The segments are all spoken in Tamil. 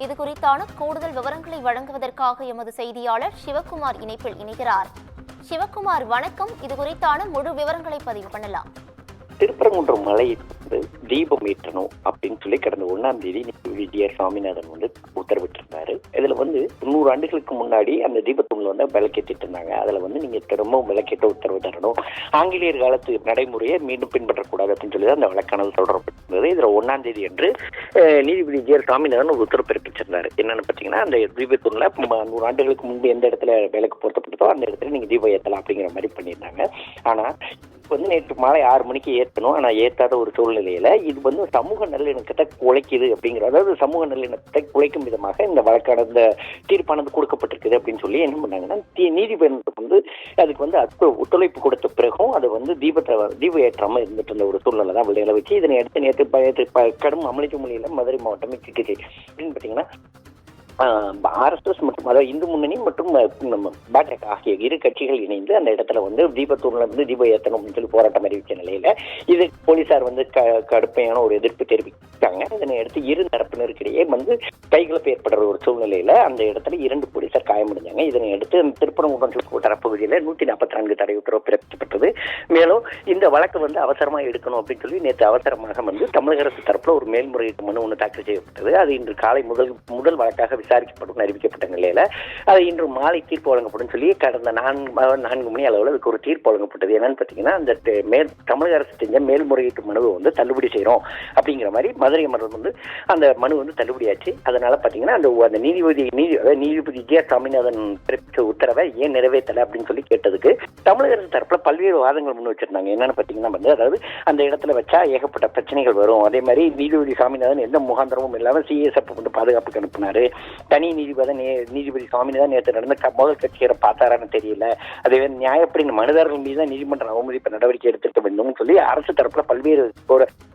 இது குறித்தான கூடுதல் விவரங்களை வழங்குவதற்காக எமது செய்தியாளர் சிவக்குமார் இணைப்பில் இணைகிறார். சிவக்குமார் வணக்கம். இது குறித்தான முழு விவரங்களை பதிவு பண்ணலாம். திருப்பரங்குன்றம் மலையை தீபம் ஏற்றணும் அப்படின்னு சொல்லி கடந்த 1ஆம் தேதி டிஆர் சாமிநாதன் உத்தரவிட்டிருந்தாரு. இதுல 90 ஆண்டுகளுக்கு முன்னாடி அந்த தீபத்தூண்ல விளக்கேற்றிட்டு இருந்தாங்க. அதுல நீங்க திரும்பவும் விளக்கேற்ற உத்தரவு தரணும், ஆங்கிலேயர் காலத்து நடைமுறையை மீண்டும் பின்பற்றக்கூடாது அப்படின்னு சொல்லி அந்த வழக்கானது தொடரப்பட்டிருந்தது. இதுல 1ஆம் தேதி அன்று நீதிபதி டிஆர் சாமிநாதன் ஒரு உத்தரவு பிறப்பிச்சிருந்தாரு. என்னன்னு பாத்தீங்கன்னா, அந்த தீபத்தூண்ல 100 ஆண்டுகளுக்கு முன்பு எந்த இடத்துல விளக்கு பொருத்தப்பட்டதோ அந்த இடத்துல நீங்க தீபம் ஏற்றலாம் அப்படிங்கிற மாதிரி பண்ணியிருந்தாங்க. ஆனா நேற்று மாலை 6 மணிக்கு ஏற்றணும், ஆனா ஏற்றாத ஒரு சூழ்நிலையில இது சமூக நல்லிணக்கத்தை குலைக்குது அப்படிங்கிற, அதாவது சமூக நல்லிணக்கத்தை குலைக்கும் விதமாக இந்த வழக்கான இந்த தீர்ப்பானது கொடுக்கப்பட்டிருக்குது அப்படின்னு சொல்லி என்ன பண்ணாங்கன்னா, நீதிபதி அதுக்கு ஒத்துழைப்பு கொடுத்த பிறகும் அது தீப ஏற்றாம இருந்துட்டு இருந்த ஒரு சூழ்நிலை தான் விளையாட வச்சு இதனை அடுத்து நேற்று கடும் அமளிக்கு மொழியில மதுரை மாவட்டம் சிக்கிச்சு. அப்படின்னு பாத்தீங்கன்னா, RSS மற்றும் அதாவது இந்து முன்னணி மற்றும் பாஜக ஆகிய இரு கட்சிகள் இணைந்து அந்த இடத்துல தீபத்தூர்ல இருந்து தீபம் ஏற்றணும் அப்படின்னு சொல்லி போராட்டம் அறிவிச்ச நிலையில இது போலீசார் கடுமையான ஒரு எதிர்ப்பு தெரிவித்தாங்க. இதனை அடுத்து இரு தரப்பினருக்கிடையே கைகலப்பு ஏற்படுற ஒரு சூழ்நிலையில அந்த இடத்துல 2 போலீசார் காயமடைஞ்சாங்க. இதனை அடுத்து திருப்பரங்குன்றம் தரப்பகுதியில 144 தடை உத்தரவு பிறப்பிக்கப்பட்டது. மேலும் இந்த வழக்கு அவசரமா எடுக்கணும் அப்படின்னு சொல்லி நேற்று அவசரமாக தமிழக அரசு தரப்புல ஒரு மேல்முறையீட்டு மனு ஒன்று தாக்கல் செய்யப்பட்டது. அது இன்று காலை முதல் வழக்காக விசாரிக்கப்படும் அறிவிக்கப்பட்ட நிலையில அது இன்று மாலை தீர்ப்பு வழங்கப்படும் சொல்லி கடந்த 4 மணி அளவில் அதுக்கு ஒரு தீர்ப்பு வழங்கப்பட்டது. என்னன்னு பாத்தீங்கன்னா, அந்த தமிழக அரசு செஞ்ச மேல்முறையீட்டு மனுவை தள்ளுபடி செய்யறோம் அப்படிங்கிற மாதிரி மதுரை அமர்வு அந்த மனு தள்ளுபடியாச்சு. அதனால பாத்தீங்கன்னா அந்த நீதிபதி டிஆர் சாமிநாதன் பிறப்பிச்ச உத்தரவை ஏன் நிறைவேற்றல அப்படின்னு சொல்லி கேட்டதுக்கு தமிழக அரசு தரப்புல பல்வேறு வாதங்கள் முன் வச்சிருந்தாங்க. என்னன்னு பாத்தீங்கன்னா, அதாவது அந்த இடத்துல வச்சா ஏகப்பட்ட பிரச்சனைகள் வரும், அதே மாதிரி நீதிபதி சாமிநாதன் எந்த முகாந்திரமும் இல்லாம CSF பாதுகாப்புக்கு அனுப்பினாரு, தனி நீதிபதி சாமிநாதன் நேற்று நடந்த முதல் கட்சியரை பார்த்தாரான்னு தெரியல, அதே நியாயப்படி மனுதாரர்கள் மீது தான் நீதிமன்ற அவமதிப்பு நடவடிக்கை எடுத்திருக்க வேண்டும் சொல்லி அரசு தரப்புல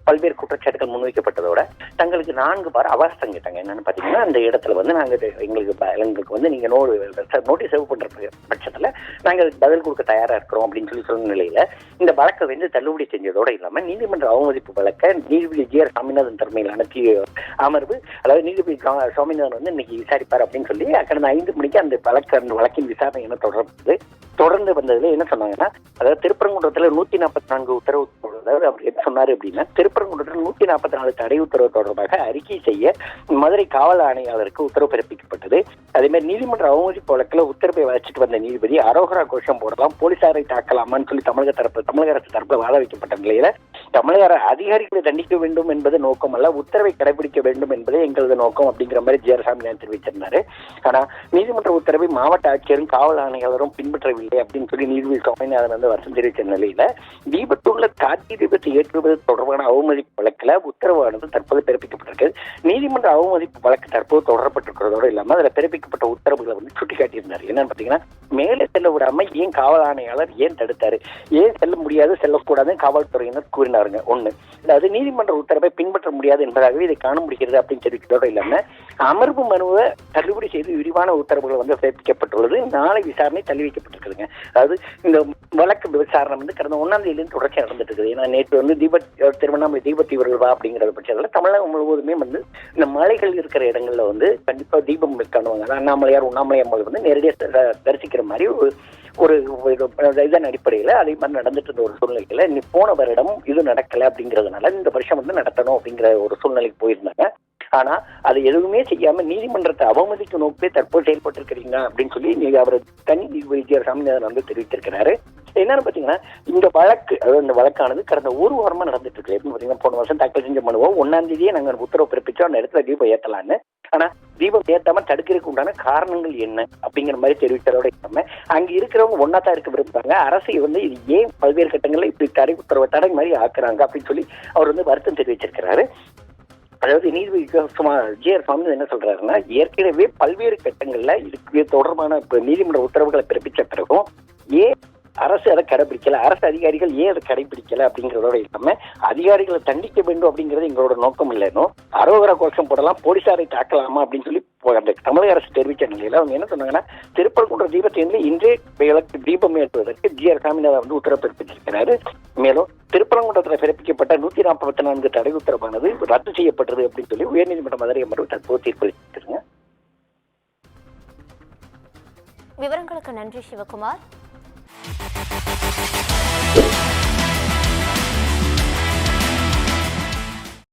பல்வேறு குற்றச்சாட்டுகள் முன்வைக்கப்பட்டதோட தங்களுக்கு 4 வார அவகாசம் கேட்டாங்க. என்னன்னு பாத்தீங்கன்னா, அந்த இடத்துல நாங்க எங்களுக்கு நீங்க நோட்டீஸ் சர்வ் பண்ற பட்சத்துல நாங்க பதில் கொடுக்க தயாரா இருக்கிறோம் அப்படின்னு சொல்லி சொன்ன நிலையில இந்த வழக்கை தள்ளுபடி செஞ்சதோட இல்லாம நீதிமன்ற அவமதிப்பு வழக்க நீதிபதி டிஆர் சாமிநாதன் தலைமையிலான அமர்வு, அதாவது நீதிபதி சாமிநாதன் இன்னைக்கு விசாரிப்பார் அப்படின்னு சொல்லி கடந்த 5 மணிக்கு அந்த வழக்கின் விசாரணை என்ன தொடர்ந்து வந்ததுல என்ன சொன்னாங்கன்னா, அதாவது திருப்பரங்குன்றத்துல 144 உத்தரவு, அதாவது அப்படி என்ன சொன்னாரு அப்படின்னா, திருப்பரங்குன்றத்தில் 144 தடை உத்தரவு தொடர்பாக அறிக்கை செய்ய மதுரை காவல் ஆணையாளருக்கு உத்தரவு பிறப்பிக்கப்பட்டது. அதே மாதிரி நீதிமன்ற அவமதிப்பு வழக்கில் உத்தரவை வச்சுட்டு வந்த நீதிபதி அரோகரா கோஷம் போடலாம், போலீசாரை தாக்கலாமான்னு சொல்லி தமிழக அரசு தரப்பு வாத வைக்கப்பட்ட நிலையில தமிழக அதிகாரிகளை தண்டிக்க வேண்டும் என்பது நோக்கம் அல்ல, உத்தரவை கடைபிடிக்க வேண்டும் என்பதே எங்களது நோக்கம் அப்படிங்கிற மாதிரி டிஆர் சாமிநாதன் தெரிவிச்சிருந்தாரு. ஆனா நீதிமன்ற உத்தரவை மாவட்ட ஆட்சியரும் காவல் ஆணையாளரும் பின்பற்றவில்லை அப்படின்னு சொல்லி நீதிபதி சாமிநாதன் வருத்தம் தெரிவித்த நிலையில தீபத்தூர்ல கார்த்திகை தீபத்தை ஏற்றுவது தொடர்பான அவமதிப்பு வழக்குல உத்தரவானது தற்போது பிறப்பிக்கப்பட்டிருக்கு. நீதிமன்ற அவமதிப்பு வழக்கு தற்போது தொடரப்பட்டிருக்கிறதோடு இல்லாம அதுல பிறப்பிக்கப்பட்ட உத்தரவுகளை சுட்டிக்காட்டியிருந்தாரு. என்னன்னு பாத்தீங்கன்னா, மேலே செல்ல விடாம ஏன் காவல் ஆணையாளர் ஏன் தடுத்தாரு, ஏன் செல்ல முடியாது செல்லக்கூடாதுன்னு காவல்துறையினர் கூறினாருங்க. ஒண்ணு, அதாவது நீதிமன்ற உத்தரவை பின்பற்ற முடியாது என்பதாகவே இதை காண முடிகிறது அப்படின்னு தெரிவிக்கிறதோடு இல்லாம அமர்வு மனுவை தள்ளுபடி செய்து விரிவான உத்தரவுகள் பிறப்பிக்கப்பட்டுள்ளது. நாளை விசாரணை தள்ளி வைக்கப்பட்டிருக்குதுங்க. அதாவது இந்த வழக்கு விசாரணை கடந்த 1ஆம் தேதியிலிருந்து தொடர்ச்சி நடந்துட்டு இருக்குது. ஏன்னா நேற்று திருவண்ணாமலை தீபத்தி வருவா அப்படிங்கிற பட்சத்தில் தமிழகம் முழுவதுமே இந்த மலைகள் இருக்கிற இடங்கள்ல கண்டிப்பா தீபம் காணுவாங்க. அண்ணாமலையார் உண்ணாமலையார் நேரடியாக தரிசிக்கிற மாதிரி ஒரு இதன் அடிப்படையில அதே மாதிரி நடந்துட்டு இருந்த ஒரு சூழ்நிலையில போன வருடம் இது நடக்கல அப்படிங்கறதுனால இந்த வருஷம் நடத்தணும் அப்படிங்கிற ஒரு சூழ்நிலைக்கு போயிருந்தாங்க. ஆனா அது எதுவுமே செய்யாம நீதிமன்றத்தை அவமதிக்கும் நோக்கே தற்போது செயல்பட்டு இருக்கிறீங்க அப்படின்னு சொல்லி அவர் தனி நீதிபதி சாமிநாதன் தெரிவித்திருக்கிறாரு. என்னன்னு பாத்தீங்கன்னா, இந்த வழக்கு, அதாவது இந்த வழக்கானது கடந்த 1 வாரமா நடந்துட்டு இருக்கு. எப்படி பாத்தீங்கன்னா, போன வருஷம் தாக்கல் செஞ்ச மனுவோ 1ஆம் தேதியே நாங்க உத்தரவு பிறப்பிச்சோம் அந்த இடத்துல தீபம் ஏற்றலான்னு. ஆனா தீபம் ஏற்றாம தடுக்கிறதுக்கு உண்டான காரணங்கள் என்ன அப்படிங்கிற மாதிரி தெரிவித்ததோட இல்லாம அங்க இருக்கிறவங்க ஒன்னாத்தான் இருக்க விரும்புறாங்க. அரசு இது ஏன் பல்வேறு கட்டங்கள்ல இப்படி தடை மாதிரி ஆக்குறாங்க அப்படின்னு சொல்லி அவர் வருத்தம் தெரிவிச்சிருக்கிறாரு. அதாவது நீதிபதி டிஆர் சாமிநாதன் என்ன சொல்றாருன்னா, ஏற்கனவே பல்வேறு கட்டங்கள்ல இதுக்கு தொடர்பான நீதிமன்ற உத்தரவுகளை பிறப்பிச்ச பிறகும் ஏன் அரசு அதை கடைபிடிக்கல, அரசு அதிகாரிகள் ஏன் அதை கடைபிடிக்கல அப்படிங்கறதோட இல்லாம அதிகாரிகளை தண்டிக்க வேண்டும் அப்படிங்கிறது எங்களோட நோக்கம் இல்லைன்னு அரோகரா கோஷம் போடலாம், போலீசாரை தாக்கலாமா அப்படின்னு சொல்லி அந்த தமிழக அரசு தெரிவித்த நிலையில அவங்க என்ன சொன்னாங்கன்னா, திருப்பரங்குன்ற தீபத்தை இன்றே தீபம் ஏற்றுவதற்கு ஜி.ஆர். சாமிநாதன் வந்து உத்தரவு பிறப்பிச்சிருக்கிறாரு. மேலும் திருப்பரங்குன்றத்தில் பிறப்பிக்கப்பட்ட 144 தடை உத்தரவானது ரத்து செய்யப்பட்டது அப்படின்னு சொல்லி உயர்நீதிமன்ற மதுரை அமர்வு தற்போது தீர்ப்பளித்திருங்க. விவரங்களுக்கு நன்றி சிவகுமார்.